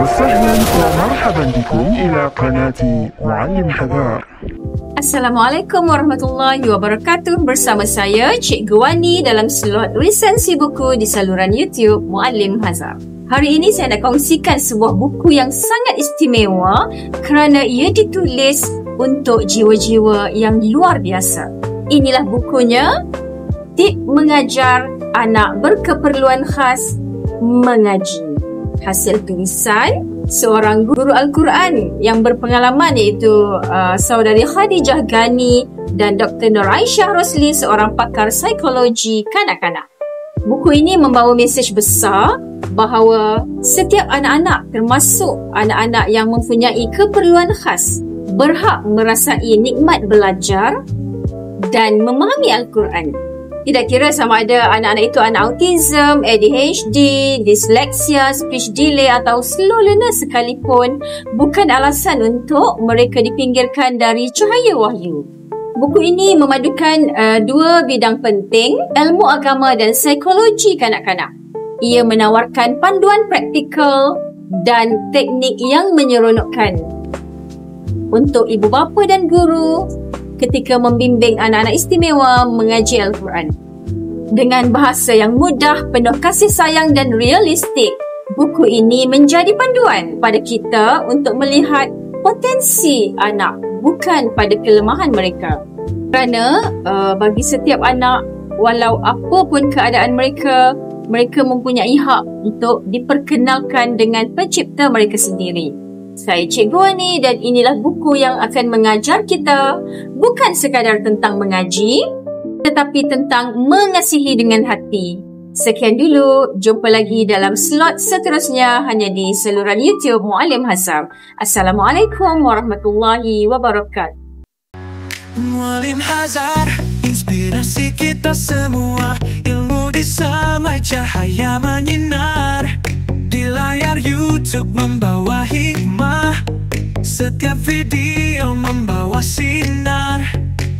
وسهلا ومرحبا بكم إلى قناة معلم حذار. Assalamualaikum warahmatullahi wabarakatuh. Bersama saya Cikgu Wani dalam slot resensi buku di saluran YouTube Muallim Hazar. Hari ini saya nak kongsikan sebuah buku yang sangat istimewa kerana ia ditulis untuk jiwa-jiwa yang luar biasa. Inilah bukunya, Tip Mengajar Anak Berkeperluan Khas Mengaji. Hasil tulisan seorang guru Al-Quran yang berpengalaman iaitu saudari Khadijah Ghani dan Dr. Nur Aisyah Rosli, seorang pakar psikologi kanak-kanak. Buku ini membawa mesej besar bahawa setiap anak-anak, termasuk anak-anak yang mempunyai keperluan khas, berhak merasai nikmat belajar dan memahami Al-Quran. Tidak kira sama ada anak-anak itu anak autism, ADHD, disleksia, speech delay atau slow learner sekalipun, bukan alasan untuk mereka dipinggirkan dari cahaya wahyu. Buku ini memadukan dua bidang penting, ilmu agama dan psikologi kanak-kanak. Ia menawarkan panduan praktikal dan teknik yang menyeronokkan untuk ibu bapa dan guru ketika membimbing anak-anak istimewa mengaji Al-Quran. Dengan bahasa yang mudah, penuh kasih sayang dan realistik, buku ini menjadi panduan pada kita untuk melihat potensi anak, bukan pada kelemahan mereka. Kerana bagi setiap anak, walau apapun keadaan mereka, mereka mempunyai hak untuk diperkenalkan dengan pencipta mereka sendiri. Saya Cikgu Wani dan inilah buku yang akan mengajar kita bukan sekadar tentang mengaji, tetapi tentang mengasihi dengan hati. Sekian dulu, jumpa lagi dalam slot seterusnya hanya di saluran YouTube Muallim Hazar. Assalamualaikum warahmatullahi wabarakatuh. Muallim Hazar, inspirasi kita semua, ilmu di semai cahaya menyinar. Di layar YouTube membawa hikmah, setiap video membawa sinar.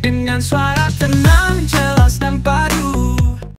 Dengan suara tenang jelas